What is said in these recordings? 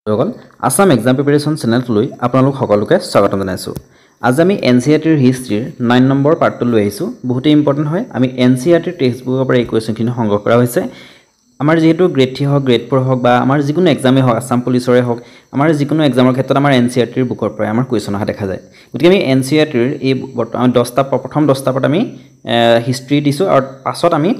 সকল Assam exam preparation চেনেলটোলৈ আপোনালোক সকলোকে স্বাগতম জনাইছোঁ। আজি আমি এনচিইআৰটিৰ হিষ্ট্ৰীৰ 9 নম্বৰ পাৰ্টটো লৈ আহিছোঁ। বহুতেই ইম্পৰ্টেণ্ট হয়। আমি এনচিইআৰটিৰ টেক্সট বুকৰ পৰা এই কুৱেশ্যনখিনি সংগ্ৰহ কৰা হৈছে। আমাৰ যেহেতু গ্ৰেড 3 হওক গ্ৰেড 4 হওক বা আমাৰ যিকোনো এক্সামেই হওক আসাম পুলিচৰে হওক আমাৰ যিকোনো এক্সামৰ ক্ষেত্ৰত আমাৰ এনচিইআৰটিৰ বুকৰ পৰাই আমাৰ কুৱেশ্যন অহা দেখা যায়। গতিকে আমি এনচিইআৰটিৰ এই প্ৰথম 10টা পাৰ্ট আমি হিষ্ট্ৰী দিছোঁ আৰু পাছত আমি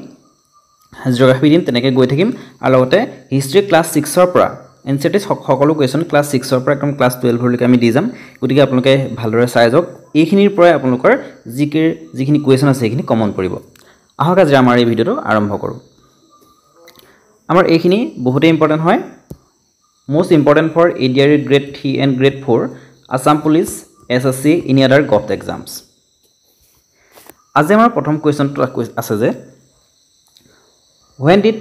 জিঅ'গ্ৰাফি দিম, তেনেকৈ গৈ থাকিম। আৰু লগতে হিষ্ট্ৰী ক্লাছ 6ৰ পৰা এনচিইআৰটি সকলো কুৱেশ্যন ক্লাছ 6ৰ পৰা একদম ক্লাছ 12লৈকে আমি দি যাম। গতিকে আপোনালোকে ভালদৰে চাই যাওক। এইখিনিৰ পৰাই আপোনালোকৰ যিখিনি কুৱেশ্যন আছে সেইখিনি কমন পৰিব। আহক আজি আমাৰ এই ভিডিঅ'টো আৰম্ভ কৰোঁ। আমাৰ এইখিনি বহুতেই ইম্পৰ্টেণ্ট হয়। most important for ADR grade 3 and grade 4 Assam Police SSC any other GOVT exams. আজি আমাৰ প্ৰথম কুৱেশ্যনটো আছে যে when did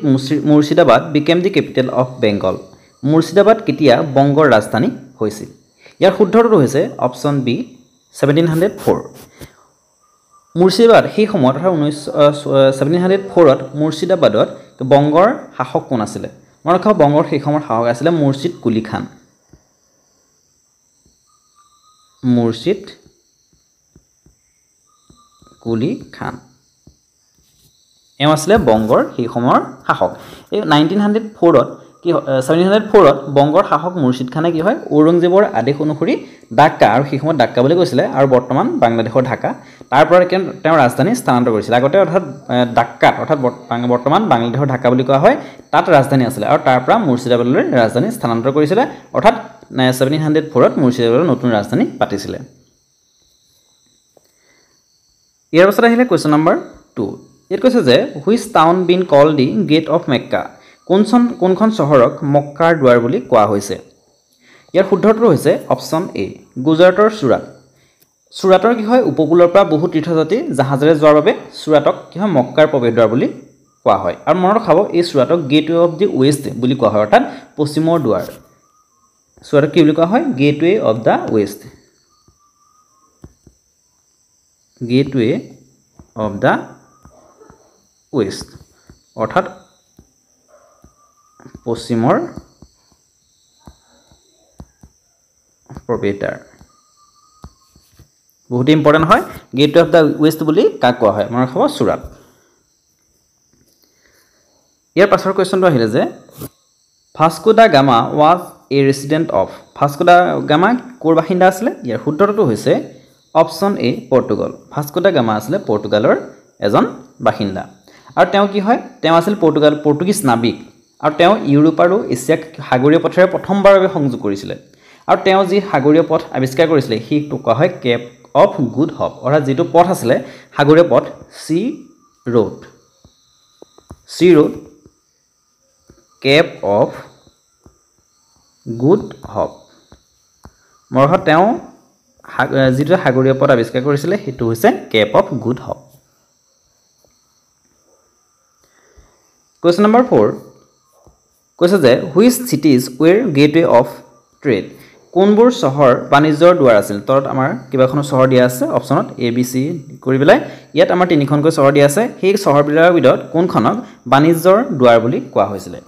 Murshidabad became the capital of Bengal? Murshidabad কেতিয়া বংগৰ ৰাজধানী হৈছিল? ইয়াৰ শুদ্ধটো হৈছে অপশ্যন বি 1704। মুৰ্ছিদাবাদ সেই সময়ত অৰ্থাৎ 1704ত মুৰ্ছিদাবাদত বংগৰ শাসক কোন আছিলে? মনত ৰাখক বংগৰ সেই সময়ৰ শাসক আছিলে মুৰ্ছিদ কুলি খান। মুৰ্ছিদ কুলি খান এওঁ আছিলে বংগৰ সেই সময়ৰ শাসক। এই 1704ত বংগৰ শাসক মুৰ্ছিদ খানে কি হয় ঔৰংজেবৰ আদেশ অনুসৰি ডাক্কা, আৰু সেই সময়ত ডাক্কা বুলি কৈছিলে, আৰু বৰ্তমান বাংলাদেশৰ ঢাকা, তাৰ পৰা তেওঁ ৰাজধানী স্থানান্তৰ কৰিছিল। আগতে অৰ্থাৎ ডাক্কাত অৰ্থাৎ বৰ্তমান বাংলাদেশৰ ঢাকা বুলি কোৱা হয়, তাত ৰাজধানী আছিলে, আৰু তাৰ পৰা মুৰ্ছিদাবাদলৈ ৰাজধানী স্থানান্তৰ কৰিছিলে। অৰ্থাৎ 1704ত মুৰ্ছিদাবাদৰ নতুন ৰাজধানী পাতিছিলে। ইয়াৰ পাছত আহিলে কুৱেশ্যন নম্বৰ 2। ইয়াত কৈছে যে which town been call the gate of Mecca? কোনখন চহৰক মক্কাৰ দুৱাৰ বুলি কোৱা হৈছে? ইয়াৰ শুদ্ধটো হৈছে অপশ্যন এ গুজৰাটৰ চুৰাট। চুৰাটৰ কি হয় উপকূলৰ পৰা বহু তীৰ্থযাত্ৰী জাহাজেৰে যোৱাৰ বাবে চুৰাটক কি হয় মক্কাৰ প্ৰৱেশদ্বাৰ বুলি কোৱা হয়। আৰু মনত ৰাখিব এই চুৰাটক গেটৱে অফ দি ৱেষ্ট বুলি কোৱা হয়, অৰ্থাৎ পশ্চিমৰ দুৱাৰ। চুৰাটক কি বুলি কোৱা হয়? Gateway of the west. Gateway of the west অৰ্থাৎ পশ্চিমৰ প্ৰৱেশদ্বাৰ। বহুত ইম্পৰ্টেণ্ট হয়। গেটৱে অফ দ্য ৱেষ্ট বুলি কাক কোৱা হয়? মনত ৰাখিব চুৰাট। ইয়াৰ পাছৰ কুৱেশ্যনটো আহিলে যে Vasco da Gama was a resident of. Vasco da Gama ক'ৰ বাসিন্দা আছিলে? ইয়াৰ শুদ্ধটো হৈছে option A Portugal. Vasco da Gama আছিলে পৰ্তুগালৰ এজন বাসিন্দা। আৰু তেওঁ কি হয় তেওঁ আছিল পৰ্তুগীজ নাবিক, আৰু তেওঁ ইউৰোপ আৰু এছিয়াক সাগৰীয় পথেৰে প্ৰথমবাৰৰ বাবে সংযোগ কৰিছিলে। আৰু তেওঁ যি সাগৰীয় পথ আৱিষ্কাৰ কৰিছিলে সেইটো কোৱা হয় কেপ অফ গুড হপ, অৰ্থাৎ যিটো পথ আছিলে সাগৰীয় পথ sea route Cape of Good Hope. মৰহত তেওঁ যিটো সাগৰীয় পথ আৱিষ্কাৰ কৰিছিলে সেইটো হৈছে Cape of Good Hope. Question number 4 কৈছে যে which cities were gateway of trade? কোনবোৰ চহৰ বাণিজ্যৰ দুৱাৰ আছিল? তলত আমাৰ কেইবাখনো চহৰ দিয়া আছে অপশ্যনত এ বি চি কৰি পেলাই। ইয়াত আমাৰ 3খনকৈ চহৰ দিয়া আছে। সেই চহৰবিলাকৰ ভিতৰত কোনখনক বাণিজ্যৰ দুৱাৰ বুলি কোৱা হৈছিলে?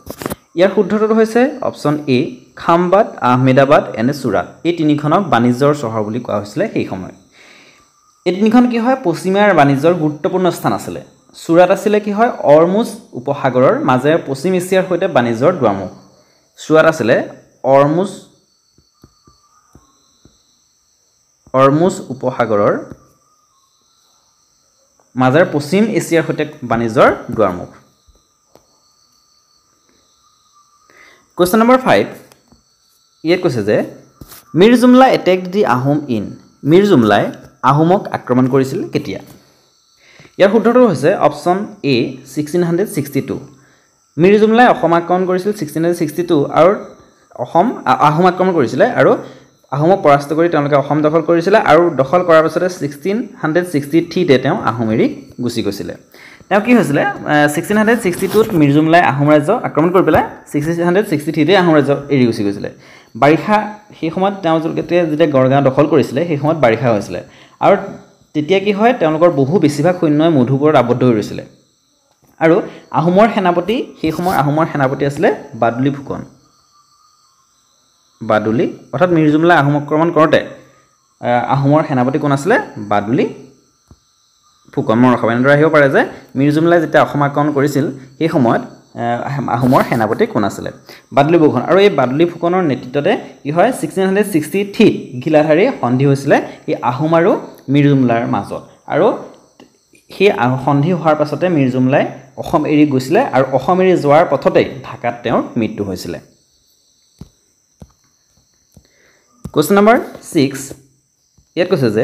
ইয়াৰ শুদ্ধটো হৈছে অপশ্যন এ খামবাদ, আহমেদাবাদ এনে চুৰাট। এই 3খনক বাণিজ্যৰ চহৰ বুলি কোৱা হৈছিলে সেই সময়ত। এই 3খন কি হয় পশ্চিমীয়া বাণিজ্যৰ গুৰুত্বপূৰ্ণ স্থান আছিলে। চুৰাট আছিলে কি হয় অৰমুজ উপসাগৰৰ মাজেৰে পশ্চিম এছিয়াৰ সৈতে বাণিজ্যৰ দুৱাৰমুখ। চুৰাট আছিলে অৰমুজ উপসাগৰৰ মাজেৰে পশ্চিম এছিয়াৰ সৈতে বাণিজ্যৰ দুৱাৰমুখ। কুৱেশ্যন নম্বৰ 5 ইয়াত কৈছে যে মিৰ জুমলা এটেক দি আহোম ইন। মিৰ জুমলাই আহোমক আক্ৰমণ কৰিছিল কেতিয়া? ইয়াৰ শুদ্ধটো হৈছে অপশ্যন এ 1662। মিৰ জুমলাই অসম আক্ৰমণ কৰিছিল 1662 আৰু আহোম আক্ৰমণ কৰিছিলে, আৰু আহোমক পৰাস্ত কৰি তেওঁলোকে অসম দখল কৰিছিলে, আৰু দখল কৰাৰ পাছতে 1663তে তেওঁ আহোম এৰি গুচি গৈছিলে। তেওঁ কি হৈছিলে 1662ত মিৰ জুমলাই আহোম ৰাজ্য আক্ৰমণ কৰি পেলাই 1663তে আহোম ৰাজ্য এৰি গুচি গৈছিলে। বাৰিষা সেই সময়ত তেওঁ যেতিয়া গড়গাঁও দখল কৰিছিলে সেই সময়ত বাৰিষা হৈছিলে, আৰু তেতিয়া কি হয় তেওঁলোকৰ বেছিভাগ সৈন্যই মধুপুৰত আবদ্ধ হৈ ৰৈছিলে। আৰু আহোমৰ সেনাপতি সেই সময়ৰ আহোমৰ সেনাপতি আছিলে বাদুলী ফুকন। বাদুলি অৰ্থাৎ মিৰ জুমলাই আহোম আক্ৰমণ কৰোঁতে আহোমৰ সেনাপতি কোন আছিলে বাদুলি ফুকন মৰখাব এনেদৰে আহিব পাৰে যে মিৰ জুমলাই যেতিয়া অসম আক্ৰমণ কৰিছিল সেই সময়ত আহোমৰ সেনাপতি কোন আছিলে বাদুলি ফুকন আৰু এই বাদুলি ফুকনৰ নেতৃত্বতে কি হয় 1663 ঘিলাধাৰী সন্ধি হৈছিলে এই আহোম আৰু মিৰ জুমলাইৰ মাজত আৰু সেই সন্ধি হোৱাৰ পাছতে মিৰ জুমলাই অসম এৰি গৈছিলে আৰু অসম এৰি যোৱাৰ পথতেই ঢাকাত তেওঁৰ মৃত্যু হৈছিলে কোৱেশ্চন নম্বৰ 6 ইয়াত কৈছে যে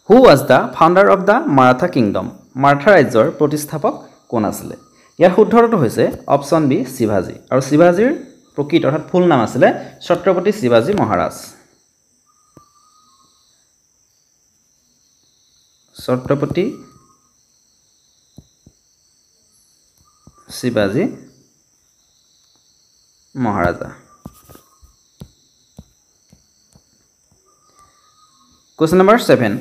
who was the founder of the Maratha kingdom Maratha ৰাজ্যৰ প্ৰতিষ্ঠাপক কোন আছিলে ইয়াৰ শুদ্ধটো হৈছে অপশ্যন বি শিৱাজী আৰু শিৱাজীৰ প্ৰকৃত অৰ্থাৎ ফুল নাম আছিলে ছত্ৰপতি শিৱাজী মহাৰাজ ছত্ৰপতি শিৱাজী মহাৰাজা Question number 7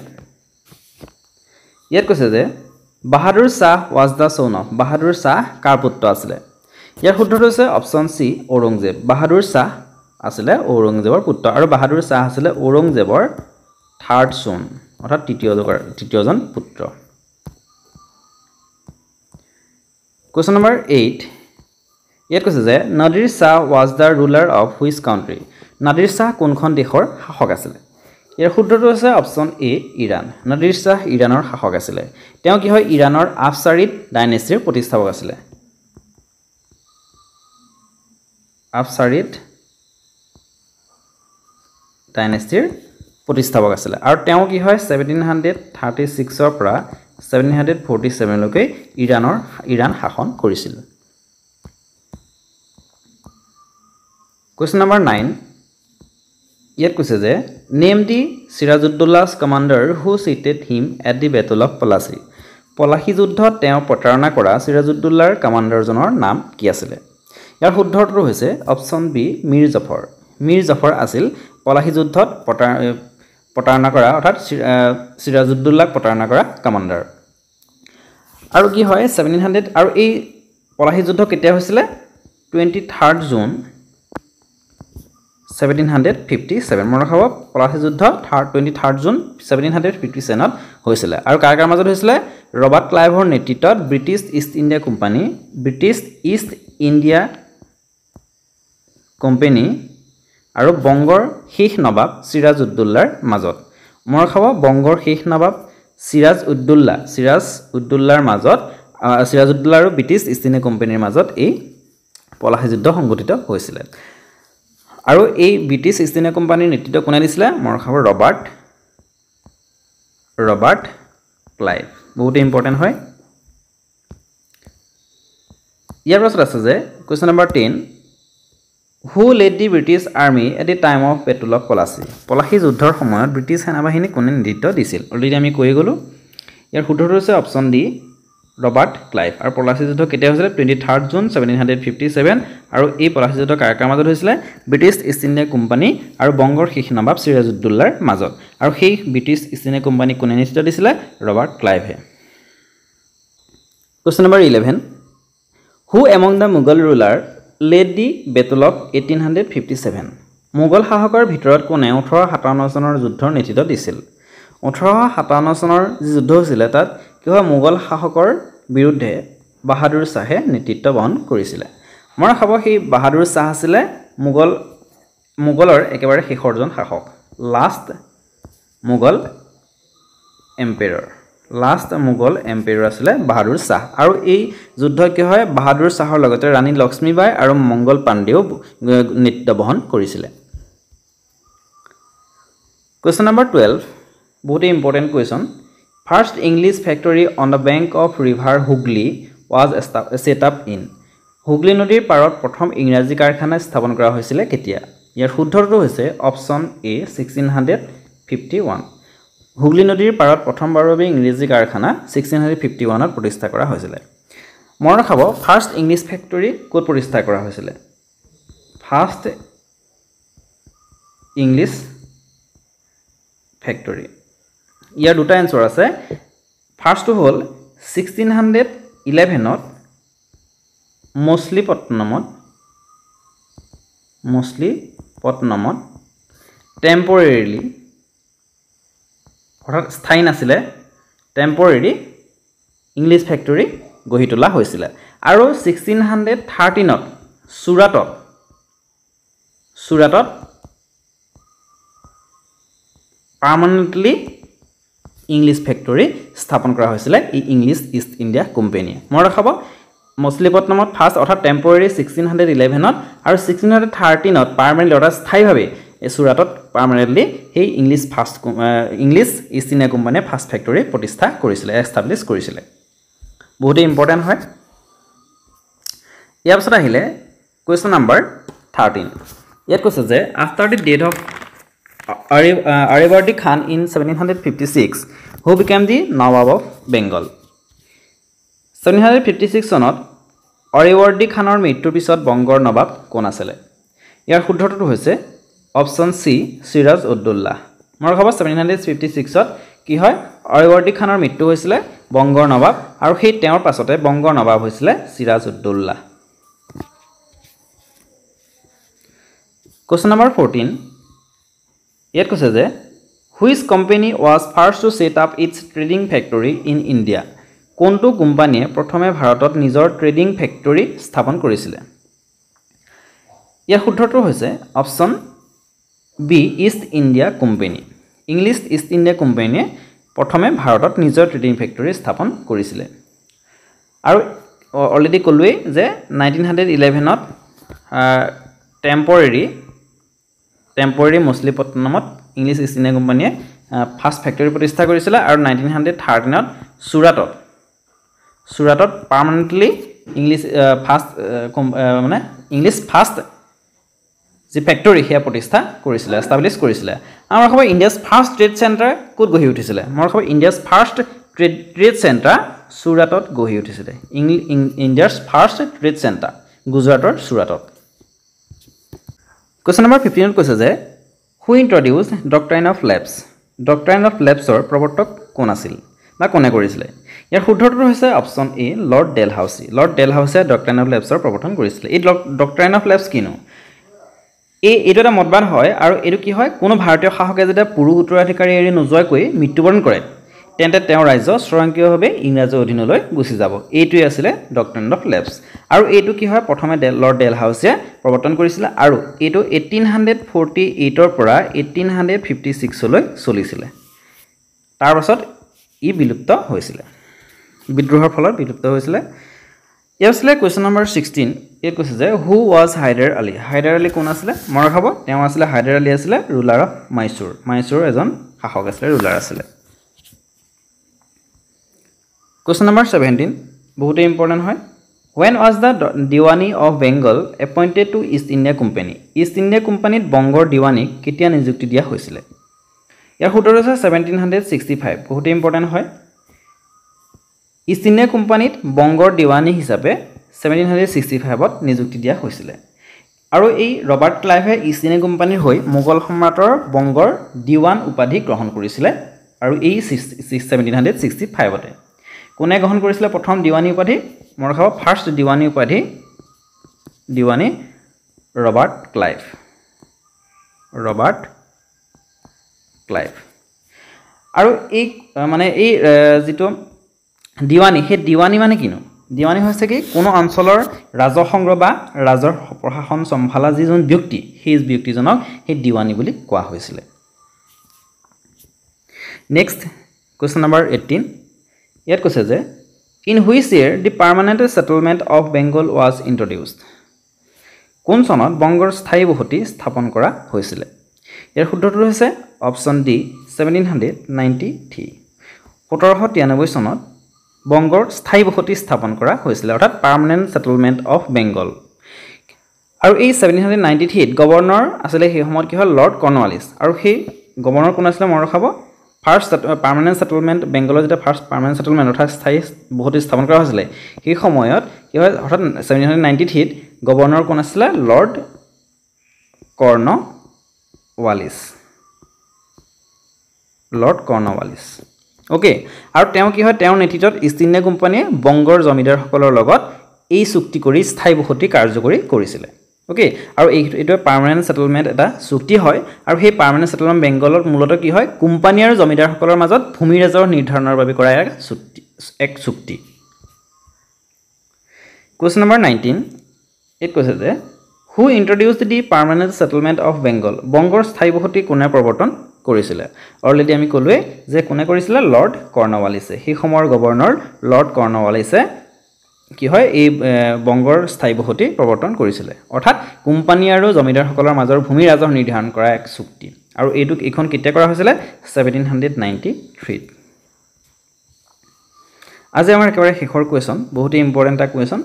ইয়াত কৈছে যে বাহাদুৰ শাহ was the son of বাহাদুৰ শাহ কাৰ পুত্ৰ আছিলে ইয়াৰ শুদ্ধটো হৈছে অপশ্যন সি ঔৰংজেব বাহাদুৰ শাহ আছিলে ঔৰংজেবৰ পুত্ৰ আৰু বাহাদুৰ শাহ আছিলে ঔৰংজেবৰ থাৰ্ড son অৰ্থাৎ তৃতীয়জন পুত্ৰ Question number 8 ইয়াত কৈছে যে নাদিৰ শাহ was the ruler of which country Nadir শাহ কোনখন দেশৰ শাসক আছিল ইয়াৰ শুদ্ধটো হৈছে অপশ্যন এ ইৰাণ নাদিৰ শাহ ইৰাণৰ শাসক আছিল তেওঁ কি হয় ইৰাণৰ আফছাৰিড ডাইনেষ্টিৰ প্ৰতিষ্ঠাপক আছিল আফছাৰিড ডাইনেষ্টিৰ প্ৰতিষ্ঠাপক আছিল আৰু তেওঁ কি হয় 1736 ৰ পৰা 1747 লৈকে ইৰাণ শাসন কৰিছিল Question number 9 ইয়াত কৈছে যে name the Sirajuddaulah's commander who cheated him at the battle of Plassey Palashi যুদ্ধত তেওঁ প্ৰতাৰণা কৰা সিৰাজউদ্দৌলাৰ কমান্ডাৰজনৰ নাম কি আছিল ইয়াৰ শুদ্ধটো হৈছে অপশ্যন বি মীৰ জফৰ আছিল পলাশী যুদ্ধত প্ৰতাৰণা কৰা অৰ্থাৎ সিৰাজউদ্দৌলাক প্ৰতাৰণা কৰা কমান্ডাৰ আৰু কি হয় 1700 আৰু এই পলাশী যুদ্ধ কেতিয়া হৈছিল 23rd জুন 1757 মনত ৰাখিব পলাশী যুদ্ধ 23rd জুন 1757 চনত হৈছিল আৰু কাৰ মাজত হৈছিল ৰবাৰ্ট ক্লাইভৰ নেতৃত্বত ব্ৰিটিছ ইষ্ট ইণ্ডিয়া কোম্পানী আৰু বংগৰ শেষ নবাব সিৰাজউদ্দৌলাৰ মাজত মনত ৰাখিব বংগৰ শেষ নবাব সিৰাজউদ্দৌলাৰ মাজত সিৰাজউদ্দৌলা আৰু ব্ৰিটিছ ইষ্ট ইণ্ডিয়া কোম্পানীৰ মাজত এই পলাশী যুদ্ধ সংঘটিত হৈছিল আৰু এই ব্ৰিটিছ ইষ্ট ইণ্ডিয়া কোম্পানীৰ নেতৃত্ব কোনে দিছিলে মৰখাবৰ ৰবাৰ্ট ক্লাইভ বহুত ইম্পৰ্টেন্ট হয় ইয়াৰ পাছত আছে যে question number 10 who led the British army at the time of battle of Palashi যুদ্ধৰ সময়ত ব্ৰিটিছ সেনাবাহিনী কোনে নেতৃত্ব দিছিল অলৰেডি আমি কৈ গলো ইয়াৰ শুদ্ধটো হৈছে অপশ্যন ডি ৰবাৰ্ট ক্লাইভ আৰু পলাশী যুদ্ধ কেতিয়া হৈছিল 23rd জুন 1757 আৰু এই পলাশী যুদ্ধ কাৰ মাজত হৈছিল ব্ৰিটিছ ইষ্ট ইণ্ডিয়া কোম্পানী আৰু বংগৰ শেষ নবাব সিৰাজউদ্দৌলাৰ মাজত আৰু সেই ব্ৰিটিছ ইষ্ট ইণ্ডিয়া কোম্পানী কোনে নেতৃত্ব দিছিল ৰবাৰ্ট ক্লাইভে question number 11 who among the Mughal ruler led the battle of 1857 Mughal শাসকৰ ভিতৰত কোনে 1857 চনৰ যুদ্ধৰ নেতৃত্ব দিছিল 1857 চনৰ যি যুদ্ধ হৈছিল তাত কি হয় মুঘল শাসকৰ বিৰুদ্ধে বাহাদুৰ শাহে নেতৃত্ব বহন কৰিছিল মনত ৰাখিব সেই বাহাদুৰ শাহ আছিল মুঘলৰ একেবাৰে শেষৰজন শাসক লাষ্ট মুঘল এম্পায়াৰ আছিল বাহাদুৰ শাহ আৰু এই যুদ্ধ কি হয় বাহাদুৰ শাহৰ লগতে ৰাণী লক্ষ্মীবাই আৰু মংগল পাণ্ডেও নেতৃত্ব বহন কৰিছিল কোৱেশ্চন নম্বৰ 12 বহুত important question First English factory on the bank of river Hooghly was set up in Hooghly নদীৰ পাৰত প্ৰথম ইংৰাজী কাৰখানা স্থাপন কৰা হৈছিল কেতিয়া ইয়াৰ শুদ্ধটো হৈছে অপশ্যন এ 1651 হুগলি নদীৰ পাৰত প্ৰথমবাৰৰ বাবে ইংৰাজী কাৰখানা 1651 ত প্ৰতিষ্ঠা কৰা হৈছিল মনত ৰাখিব ফাৰ্ষ্ট ইংলিছ ফেক্টৰী ক'ত প্ৰতিষ্ঠা কৰা হৈছিল ফাৰ্ষ্ট ইংলিছ ফেক্টৰী ইয়াৰ দুটা এনসাৰ আছে ফাৰ্ষ্টটো হ'ল 1611 ত মছলিপট্টনমত মছলিপট্টনমত টেম্পৰেৰিলি অৰ্থাৎ স্থায়ী নাছিলে টেম্পৰেৰি ইংলিছ ফেক্টৰী গঢ়ি তোলা হৈছিল আৰু 1613ত সুৰাটত পাৰ্মানেণ্টলি ইংলিছ ফেক্টৰী স্থাপন কৰা হৈছিল ই ইংলিছ ইষ্ট ইণ্ডিয়া কোম্পানীয়ে মনত ৰাখিব মছলিপট্টনমত ফাৰ্ষ্ট অৰ্থাৎ টেম্পৰেৰি 1611ত আৰু 1613ত পাৰ্মানেণ্টলি অৰ্থাৎ স্থায়ীভাৱে এই সুৰাটত পাৰ্মানেণ্টলি সেই ইংলিছ ইষ্ট ইণ্ডিয়া কোম্পানীয়ে ফাৰ্ষ্ট ফেক্টৰী প্ৰতিষ্ঠা কৰিছিল এষ্টাব্লিছ কৰিছিল বহুত ইম্পৰ্টেণ্ট হয় ইয়াৰ পিছত আহিলে কুৱেশ্যন নম্বৰ 13 ইয়াত কৈছে যে after the death of Alivardi Khan in 1756 who became the Nawab of Bengal 1756 চনত আৰিবৰ্ডি খানৰ মৃত্যুৰ পিছত বংগৰ নৱাব কোন আছিল ইয়াৰ শুদ্ধটো হৈছে অপশ্যন সি সিৰাজ উদ্দৌলা মোৰ খবৰ 1756ত কি হয় আৰিবৰ্ডি খানৰ মৃত্যু হৈছিল বংগৰ নৱাব আৰু সেই তেওঁৰ পাছতে বংগৰ নৱাব হৈছিল সিৰাজ উদ্দৌলা Question number 14 ইয়াত কৈছে যে which company was first to set up its trading factory in India কোনটো কোম্পানীয়ে প্ৰথমে ভাৰতত নিজৰ ট্ৰেডিং ফেক্টৰী স্থাপন কৰিছিল ইয়াৰ শুদ্ধটো হৈছে option B East India Company English East India কোম্পানীয়ে প্ৰথমে ভাৰতত নিজৰ ট্ৰেডিং ফেক্টৰী স্থাপন কৰিছিল আৰু অলৰেডি ক'লোৱেই যে 1911ত টেম্পৰেৰি মছলিপট্টনমত ইংলিছ ইষ্ট ইণ্ডিয়া কোম্পানীয়ে ফাৰ্ষ্ট ফেক্টৰী প্ৰতিষ্ঠা কৰিছিল আৰু 1913ত সুৰাটত পাৰ্মানেণ্টলি ইংলিছ ফাৰ্ষ্ট যি ফেক্টৰী সেয়া প্ৰতিষ্ঠা কৰিছিল এষ্টাব্লিছ কৰিছিল আমাৰ খবৰ ইণ্ডিয়াছ ফাৰ্ষ্ট ট্ৰেড চেণ্টাৰ ক'ত গঢ়ি উঠিছিল মোৰ খবৰ ইণ্ডিয়াছ ফাৰ্ষ্ট ট্ৰেড চেণ্টাৰ সুৰাটত গঢ়ি উঠিছিল ইণ্ডিয়াছ ফাৰ্ষ্ট ট্ৰেড চেণ্টাৰ গুজৰাটৰ সুৰাটত Question number 15 কৈছে যে who introduced doctrine of lapse প্ৰৱৰ্তক কোন আছিল বা কোনে কৰিছিল ইয়াৰ শুদ্ধটো হৈছে option A Lord Dalhousie doctrine of lapse প্ৰৱৰ্তন কৰিছিল এই doctrine of lapse কিনো এইটো এটা মতবাদ হয় আৰু এইটো কি হয় কোনো ভাৰতীয় শাসকে যেতিয়া পুৰুষ উত্তৰাধিকাৰী এৰি নোযোৱাকৈ মৃত্যুবৰণ কৰে তেন্তে তেওঁৰ ৰাজ্য স্বয়ংক্ৰিয়ভাৱে ইংৰাজৰ অধীনলৈ গুচি যাব এইটোৱে আছিল ডক্ট্ৰিন অফ লেপছ আৰু এইটো কি হয় প্ৰথমে লৰ্ড ডেলহাউসে প্ৰৱৰ্তন কৰিছিল আৰু এইটো 1848ৰ পৰা 1856 লৈ চলিছিল তাৰ পাছত ই বিলুপ্ত হৈছিল বিদ্ৰোহৰ ফলত বিলুপ্ত হৈছিল ইয়াৰ আছিল কোৱেশ্যন নম্বৰ 16 এই কৈছে যে হু ৱাজ হাইদাৰ আলী কোন আছিল মনত ৰাখিব তেওঁ আছিল হাইদাৰ আলী আছিল ৰুলাৰ অফ মাইসুৰ এজন শাসক আছিল ৰুলাৰ আছিল Question number 17 বহুত ইম্পৰ্টেন্ট হয় When was the Diwani of Bengal appointed to East India Company East India Company বংগৰ দিৱানীক কেতিয়া নিযুক্তি দিয়া হৈছিল ইয়াৰ শুদ্ধটো হৈছে 1765 বহুত ইম্পৰ্টেন্ট হয় East India Company বংগৰ দিৱানী হিচাপে 1765ত নিযুক্তি দিয়া হৈছিল আৰু এই ৰবাৰ্ট ক্লাইভে ইষ্ট ইণ্ডিয়া কোম্পানীৰ হৈ মোগল সম্ৰাটৰ বংগৰ দিৱান উপাধি গ্ৰহণ কৰিছিল আৰু এই 1765তে কোনে গ্ৰহণ কৰিছিল প্ৰথম দিৱানী উপাধি মোৰ খাব ফাৰ্ষ্ট দিৱানী উপাধি দিৱানী ৰবাৰ্ট ক্লাইভ আৰু এই মানে এই যেটো দিৱানী হে দিৱানী মানে কিনো দিৱানী হৈছে কি কোনো অঞ্চলৰ ৰাজহ সংগ্ৰহ বা ৰাজৰ প্ৰশাসন সম্ভালা যিজন ব্যক্তি সেই ব্যক্তিজনক হে দিৱানী বুলি কোৱা হৈছিল নেক্সট কোৱেশ্যন নম্বৰ 18 ইয়াত কৈছে যে in which year the permanent settlement of Bengal was introduced কোন চনত বংগৰ স্থায়ী বসতি স্থাপন কৰা হৈছিল ইয়াৰ শুদ্ধটো হৈছে অপশ্যন ডি 1793 1793 চনত বংগৰ স্থায়ী বসতি স্থাপন কৰা হৈছিল অৰ্থাৎ পাৰ্মানেণ্ট সেটেলমেণ্ট অফ বেংগল আৰু এই 1793 গভৰ্ণৰ আছিল সেই সময়ত কি হ'ল লৰ্ড কৰ্ণৱালিছ আৰু সেই গভৰ্ণৰ কোন আছিল মনত ৰাখিব ফাৰ্ষ্ট পাৰ্মানেণ্ট সেটেলমেণ্ট বেংগলৰ যেটা ফাৰ্ষ্ট পাৰ্মানেণ্ট সেটেলমেণ্ট অৰ্থাৎ স্থায়ী বসতি স্থাপন কৰা হৈছিল সেই সময়ত কি হয় অৰ্থাৎ 1793 গভৰ্ণৰ কোন আছিল লৰ্ড কৰ্ণৱালিছ ওকে আৰু তেওঁ কি হয় তেওঁৰ নেতৃত্বত ইষ্ট ইণ্ডিয়া কোম্পানীয়ে বংগৰ জমিদাৰসকলৰ লগত এই চুক্তি কৰি স্থায়ী বসতি কাৰ্যকৰী কৰিছিল ওকে আৰু এইটো পাৰ্মানেণ্ট সেটেলমেন্ট এটা চুক্তি হয় আৰু সেই পাৰ্মানেণ্ট সেটেলমেন্ট বেংগলত মূলত কি হয় কোম্পানী আৰু জমিদাৰসকলৰ মাজত ভূমি ৰাজহ নিৰ্ধাৰণৰ বাবে কৰা এক চুক্তি Question number 19 it কৈছে যে who introduced the permanent settlement of Bengal বংগৰ স্থায়ী বসতি কোনে প্ৰৱৰ্তন কৰিছিলে অলৰেডি আমি ক'লোৱে যে কোনে কৰিছিলে লৰ্ড কৰ্ণৱালিছে সেই সময়ৰ গভৰ্ণৰ লৰ্ড কৰ্ণৱালিছে কি হয় এই বংগৰ স্থায়ী বসতি প্ৰৱৰ্তন কৰিছিলে অৰ্থাৎ কোম্পানী আৰু জমিদাৰসকলৰ মাজৰ ভূমি ৰাজহ নিৰ্ধাৰণ কৰা এক চুক্তি আৰু এইখন কেতিয়া কৰা হৈছিলে 1793 আজি আমাৰ একেবাৰে শেষৰ কোৱেশ্চন বহুত ইম্পৰ্টেন্ট এটা question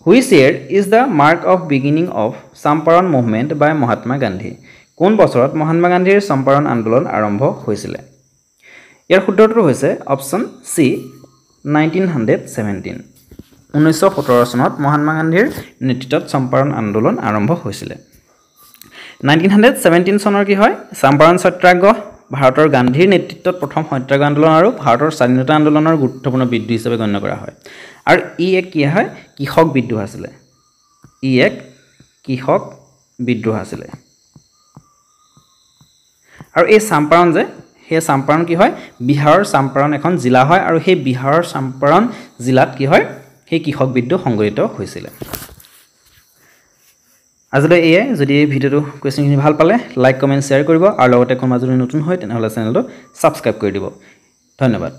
Which year is the mark of beginning of Champaran movement by Mahatma Gandhi? কোন বছৰত মহাত্মা গান্ধীৰ চম্পাৰণ আন্দোলন আৰম্ভ হৈছিল ইয়াৰ শুদ্ধটো হৈছে অপচন সি 1917 1917 চনত মহাত্মা গান্ধীৰ নেতৃত্বত চম্পাৰণ আন্দোলন আৰম্ভ হৈছিল 1917 চনৰ কি হয় চম্পাৰণ সত্যাগ্ৰহ ভাৰতৰ গান্ধীৰ নেতৃত্বত প্ৰথম সত্যাগ্ৰহ আন্দোলন আৰু ভাৰতৰ স্বাধীনতা আন্দোলনৰ গুৰুত্বপূৰ্ণ বিদ্ৰোহ হিচাপে গণ্য কৰা হয় আৰু এক কি হয় কৃষক বিদ্ৰোহ আছিল এক কৃষক বিদ্ৰোহ আছিল আৰু এই চম্পাৰণ যে সেই চম্পাৰণ কি হয় বিহাৰৰ চম্পাৰণ এখন জিলা হয় আৰু সেই বিহাৰৰ চম্পাৰণ জিলাত কি হয় সেই কৃষক বিদ্ৰোহ সংঘটিত হৈছিল আজিলৈ এই যদি এই ভিডিওটো কোৱেশ্চনখিনি ভাল পালে লাইক কমেন্ট শেয়াৰ কৰিব আৰু লগতে কোনোবা যদি নতুন হয় তেনেহলে চেনেলটো সাবস্ক্ৰাইব কৰি দিব ধন্যবাদ